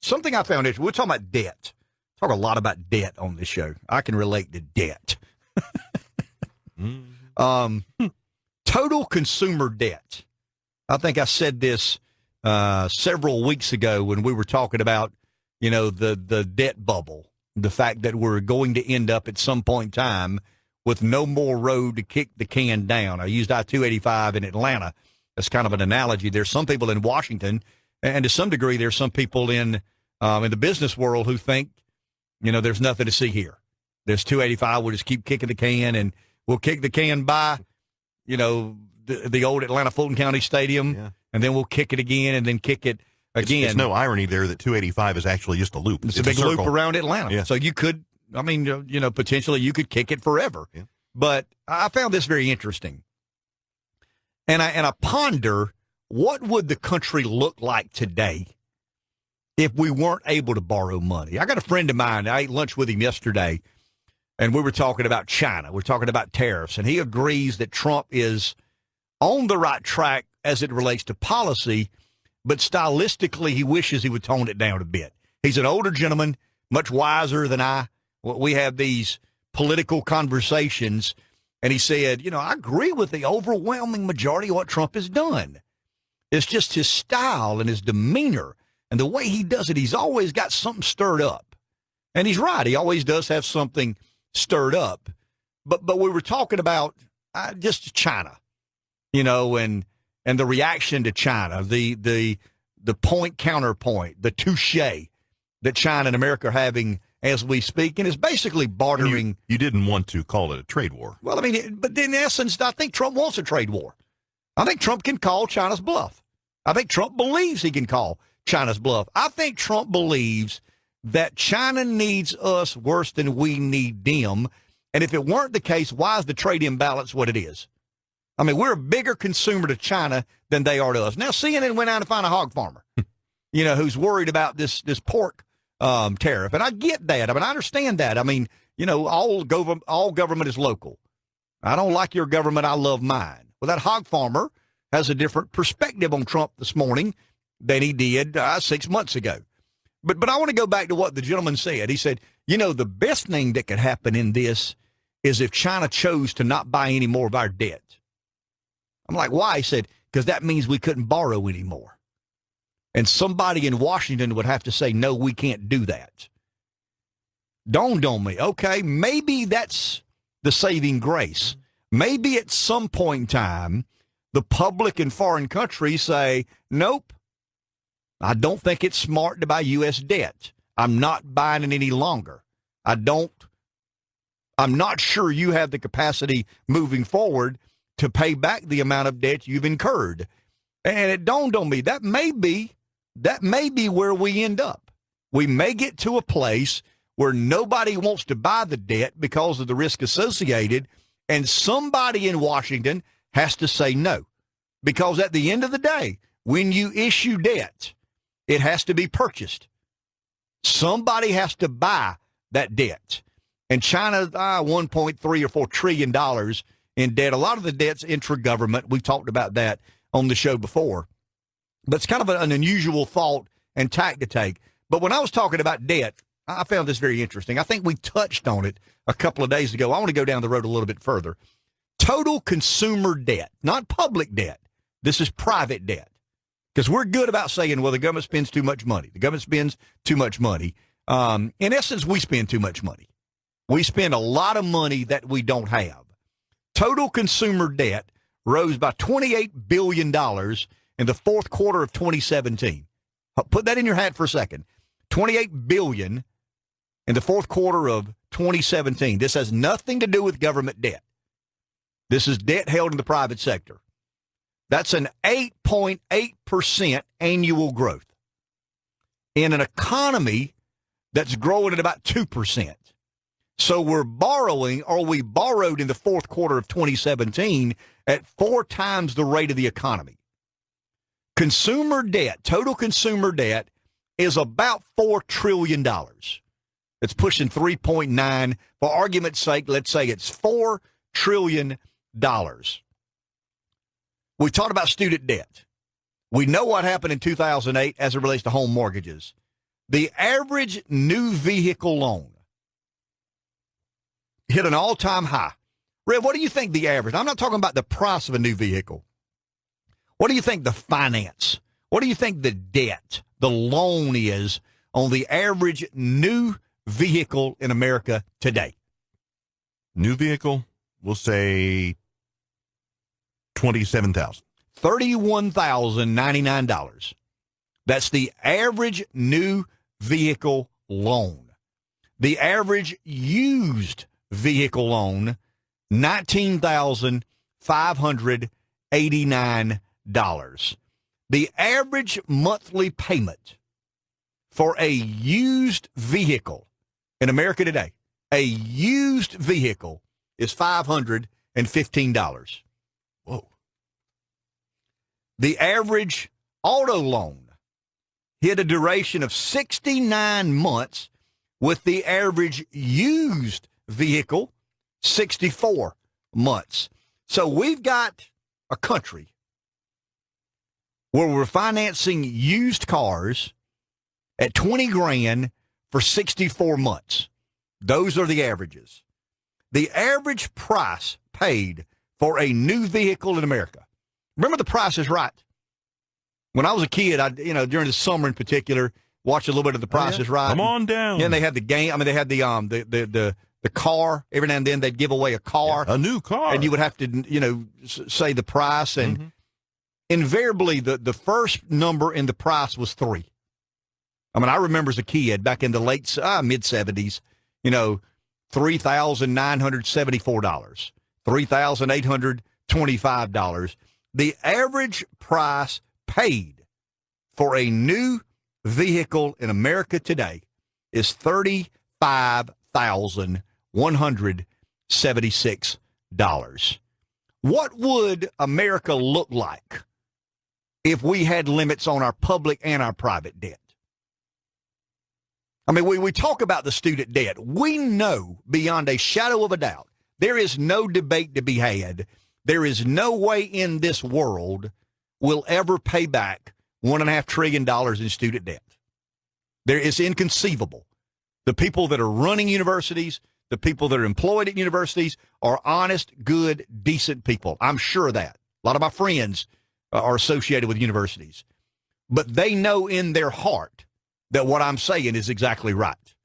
something I found interesting. We're talking about debt. Talk a lot about debt on this show. I can relate to debt. Total consumer debt. I think I said this several weeks ago when we were talking about, the debt bubble, the fact that we're going to end up at some point in time with no more road to kick the can down. I used I-285 in Atlanta. That's kind of an analogy. There's some people in Washington, and to some degree, there's some people in the business world who think, there's nothing to see here. There's 285. We'll just keep kicking the can, and we'll kick the can by, the old Atlanta Fulton County Stadium, and then we'll kick it again, and then kick it again. It's no irony there that 285 is actually just a loop. It's a big loop around Atlanta. Yeah. So you could, potentially you could kick it forever. Yeah. But I found this very interesting. And I ponder, what would the country look like today if we weren't able to borrow money? I got a friend of mine, I ate lunch with him yesterday, and we were talking about China. We're talking about tariffs, and he agrees that Trump is on the right track as it relates to policy, but stylistically he wishes he would tone it down a bit. He's an older gentleman, much wiser than I. We have these political conversations, and he said, I agree with the overwhelming majority of what Trump has done. It's just his style and his demeanor and the way he does it. He's always got something stirred up. And he's right. He always does have something stirred up. But we were talking about just China, and the reaction to China, the point counterpoint, the touche that China and America are having as we speak, and it's basically bartering. You didn't want to call it a trade war. Well, but in essence, I think Trump wants a trade war. I think Trump can call China's bluff. I think Trump believes he can call China's bluff. I think Trump believes that China needs us worse than we need them. And if it weren't the case, why is the trade imbalance what it is? We're a bigger consumer to China than they are to us. Now, CNN went out to find a hog farmer, who's worried about this pork tariff. And I get that. I understand that. All government is local. I don't like your government. I love mine. Well, that hog farmer has a different perspective on Trump this morning than he did 6 months ago. But I want to go back to what the gentleman said. He said, the best thing that could happen in this is if China chose to not buy any more of our debt. I'm like, why? He said, because that means we couldn't borrow anymore. And somebody in Washington would have to say, no, we can't do that. Dawned on me, okay, maybe that's the saving grace. Maybe at some point in time, the public in foreign countries say, nope, I don't think it's smart to buy U.S. debt. I'm not buying it any longer. I'm not sure you have the capacity moving forward to pay back the amount of debt you've incurred. And it dawned on me, that may be where we end up. We may get to a place where nobody wants to buy the debt because of the risk associated, and somebody in Washington has to say no. Because at the end of the day, when you issue debt, it has to be purchased. Somebody has to buy that debt. And China's $1.3 or $4 trillion in debt. A lot of the debt's intra-government. We've talked about that on the show before. But it's kind of an unusual thought and tack to take. But when I was talking about debt, I found this very interesting. I think we touched on it a couple of days ago. I want to go down the road a little bit further. Total consumer debt, not public debt. This is private debt. Because we're good about saying, well, the government spends too much money. The government spends too much money. In essence, we spend too much money. We spend a lot of money that we don't have. Total consumer debt rose by $28 billion in the fourth quarter of 2017. Put that in your hat for a second. $28 billion in the fourth quarter of 2017. This has nothing to do with government debt. This is debt held in the private sector. That's an 8.8% annual growth in an economy that's growing at about 2%. So we're borrowing, or we borrowed in the fourth quarter of 2017 at 4 times the rate of the economy. Consumer debt, total consumer debt, is about $4 trillion. It's pushing 3.9. For argument's sake, let's say it's $4 trillion. We talked about student debt. We know what happened in 2008 as it relates to home mortgages. The average new vehicle loan hit an all-time high. Rev, what do you think the average? I'm not talking about the price of a new vehicle. What do you think the finance? What do you think the debt, the loan is on the average new vehicle in America today? New vehicle, we'll say $27,000. $31,099. That's the average new vehicle loan. The average used vehicle loan, $19,589. The average monthly payment for a used vehicle in America today, a used vehicle, is $515. Whoa. The average auto loan hit a duration of 69 months, with the average used vehicle 64 months. So we've got a country where we're financing used cars at 20 grand for 64 months. Those are the averages. The average price paid for a new vehicle in America. Remember, The Price is Right. When I was a kid, during the summer in particular, watched a little bit of The Price is Right. Come on down. And they had the game. I mean, they had the car. Every now and then they'd give away a car. A new car. And you would have to, say the price. And invariably, the first number in the price was 3. I mean, I remember as a kid back in the mid-70s, $3,974, $3,825. The average price paid for a new vehicle in America today is $35,176. What would America look like if we had limits on our public and our private debt? I mean, we talk about the student debt. We know beyond a shadow of a doubt, there is no debate to be had. There is no way in this world we'll ever pay back $1.5 trillion in student debt. It's inconceivable. The people that are running universities, the people that are employed at universities are honest, good, decent people. I'm sure of that. A lot of my friends are associated with universities. But they know in their heart that what I'm saying is exactly right.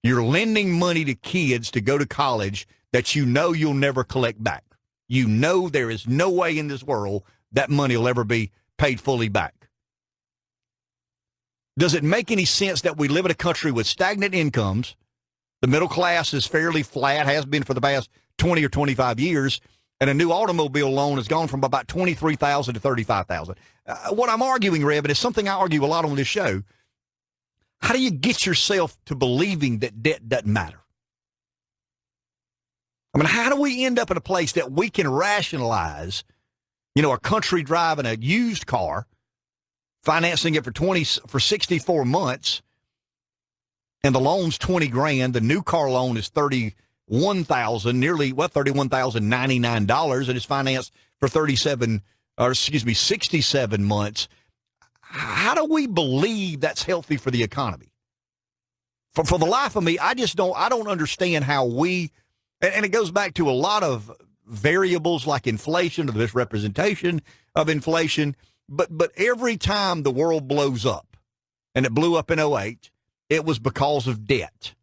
You're lending money to kids to go to college that you know you'll never collect back. You know there is no way in this world that money will ever be paid fully back. Does it make any sense that we live in a country with stagnant incomes? The middle class is fairly flat, has been for the past 20 or 25 years, and a new automobile loan has gone from about $23,000 to $35,000. What I'm arguing, Rev, and it's something I argue a lot on this show, how do you get yourself to believing that debt doesn't matter? I mean, how do we end up in a place that we can rationalize, a country driving a used car, financing it for 64 months, and the loan's 20 grand. The new car loan is $31,099, and it's financed for 67 months. How do we believe that's healthy for the economy? For the life of me, I don't understand how we, and it goes back to a lot of variables like inflation or the misrepresentation of inflation, but every time the world blows up, and it blew up in 2008, it was because of debt.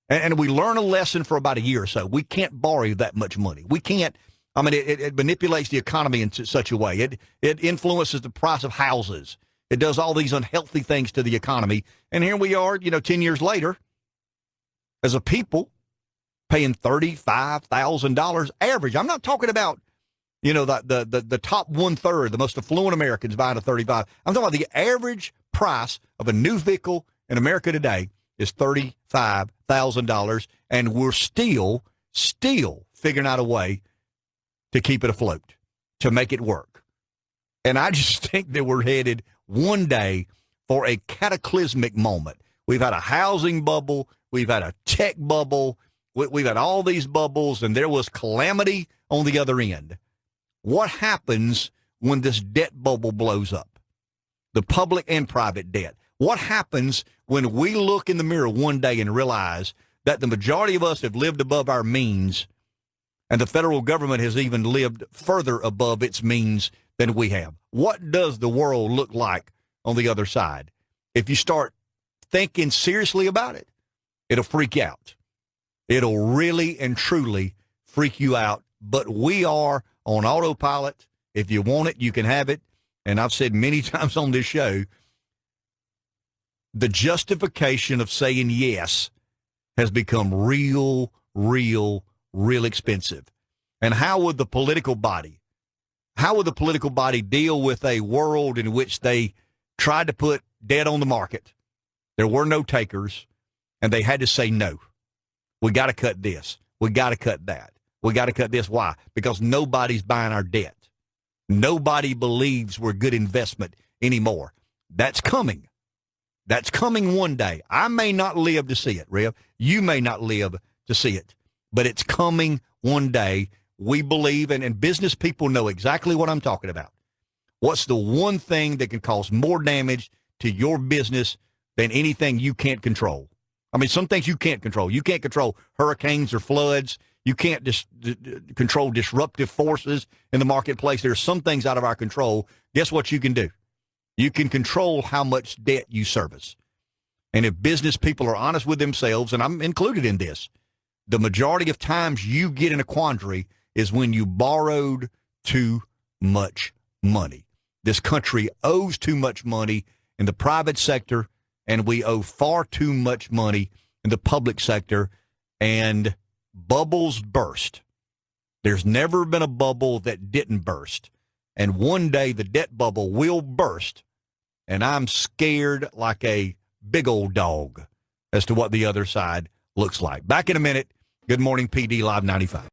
And we learn a lesson for about a year or so. We can't borrow that much money. We can't. I mean, it manipulates the economy in such a way. It influences the price of houses. It does all these unhealthy things to the economy. And here we are, 10 years later, as a people, paying $35,000 average. I'm not talking about, the top 1/3, the most affluent Americans buying a 35. I'm talking about the average price of a new vehicle in America today is $35,000, and we're still figuring out a way to keep it afloat, to make it work. And I just think that we're headed one day for a cataclysmic moment. We've had a housing bubble. We've had a tech bubble. We've had all these bubbles, and there was calamity on the other end. What happens when this debt bubble blows up? The public and private debt. What happens when we look in the mirror one day and realize that the majority of us have lived above our means, and the federal government has even lived further above its means than we have? What does the world look like on the other side? If you start thinking seriously about it, it'll freak you out. It'll really and truly freak you out. But we are on autopilot. If you want it, you can have it. And I've said many times on this show, the justification of saying yes has become real expensive. And how would the political body deal with a world in which they tried to put debt on the market? There were no takers, and they had to say no. We got to cut this. We got to cut that. We got to cut this. Why? Because nobody's buying our debt. Nobody believes we're good investment anymore. That's coming. That's coming one day. I may not live to see it, Rev. You may not live to see it, but it's coming one day. We believe, and business people know exactly what I'm talking about. What's the one thing that can cause more damage to your business than anything you can't control? I mean, some things you can't control. You can't control hurricanes or floods. You can't control disruptive forces in the marketplace. There's some things out of our control. Guess what you can do? You can control how much debt you service. And if business people are honest with themselves, and I'm included in this, the majority of times you get in a quandary is when you borrowed too much money. This country owes too much money in the private sector, and we owe far too much money in the public sector, and bubbles burst. There's never been a bubble that didn't burst, and one day the debt bubble will burst, and I'm scared like a big old dog as to what the other side looks like. Back in a minute. Good morning, PD Live 95.